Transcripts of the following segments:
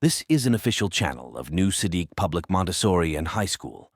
This is an official channel of New Sadiq Public Montessori and High School.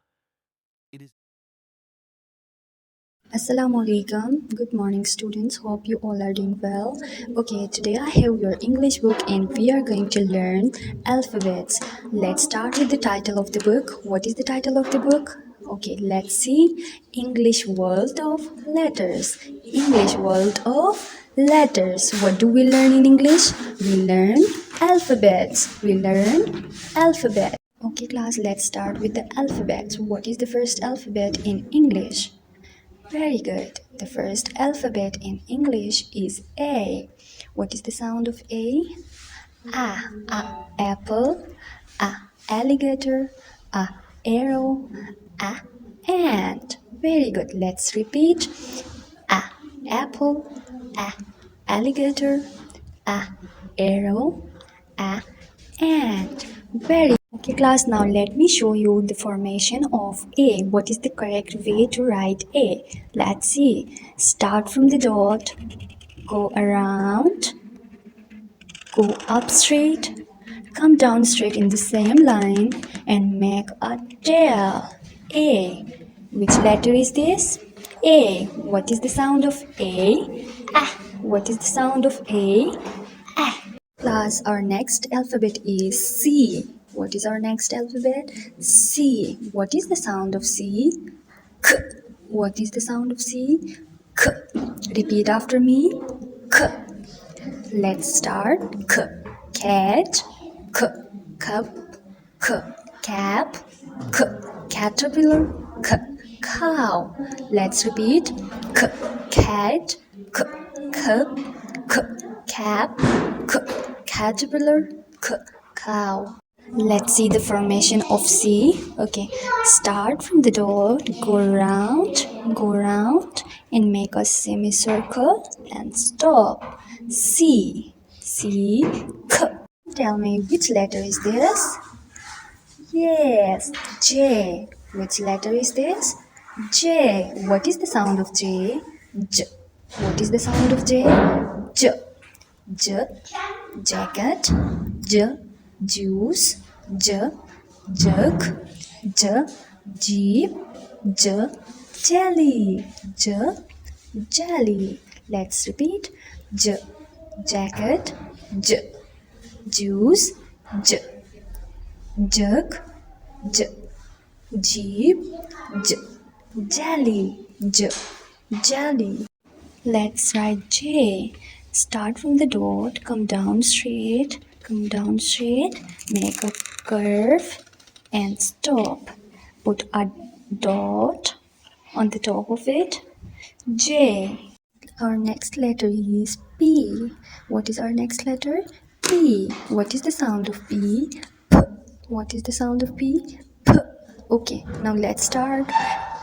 Assalamu alaikum. Good morning, students. Hope you all are doing well. Okay, today I have your English book and we are going to learn alphabets. Let's start with the title of the book. What is the title of the book? Okay, let's see. English World of Letters. English World of Letters. What do we learn in English? We learn alphabets. We learn alphabet. Okay, class, let's start with the alphabets. What is the first alphabet in English? Very good. The first alphabet in English is A. What is the sound of A? Apple. Alligator. Arrow. Ant. Very good. Let's repeat. Apple. Alligator. Arrow. Ant. Very okay, class. Now let me show you the formation of A. What is the correct way to write A? Let's see. Start from the dot, go around, go up straight, come down straight in the same line, and make a tail. A. Which letter is this? A. What is the sound of A? What is the sound of A? Class, our next alphabet is C. What is our next alphabet? C. What is the sound of C? K. What is the sound of C? K. Repeat after me. K. Let's start. K. Cat. K. Cup. K. Cap. K. Caterpillar. K. Cow. Let's repeat. K. Cat. K. Cup. K. Cap. K. Caterpillar. K. Cow. Let's see the formation of C. Okay, start from the dot, go round, and make a semicircle and stop. C. C. K. Tell me, which letter is this? Yes, J. Which letter is this? J. What is the sound of J? J. What is the sound of J? J. J. Jacket. J. Juice. J. Jug. J. Jeep. J. Jelly. J. Jelly. Let's repeat. J. Jacket. J. Juice. J. Jug. J. Jeep. J. Jelly. J. Jelly. Let's write J. Start from the dot, come down straight, make a curve and stop. Put a dot on the top of it. J. Our next letter is P. What is our next letter? P. What is the sound of P? P. What is the sound of P? P. Okay, now let's start.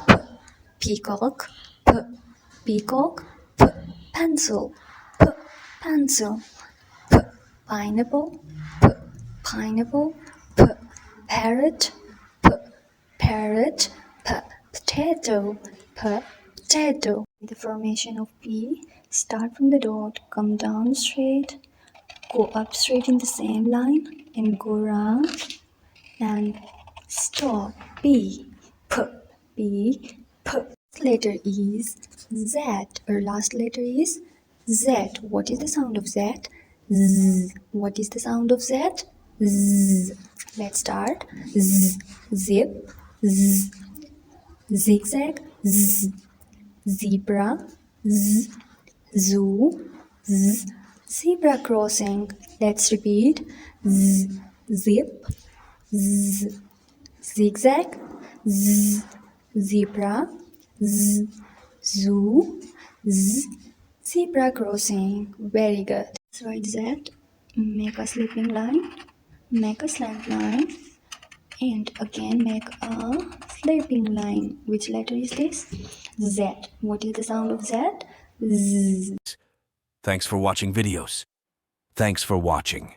P. Peacock. P. Peacock. P. Pencil. P. Pencil. P. Pineapple. P. Pineapple. P. Parrot. P. Parrot. P. Potato. P. Potato. The formation of P. Start from the dot, come down straight, go up straight in the same line, and go round and stop. P. P. P. P. Letter is Z. Our last letter is Z. What is the sound of Z? Z. What is the sound of Z? Z. Let's start. Z. Zip. Z. Zigzag. Z. Zebra. Z. Zoo. Z. Zebra crossing. Let's repeat. Z. Zip. Z. Zigzag. Z. Zebra. Z. Zoo. Z. Zebra crossing. Very good. Let's write Z. Make a sleeping line. Make a slant line. And again make a sleeping line. Which letter is this? Z. What is the sound of Z? Z. Thanks for watching videos. Thanks for watching.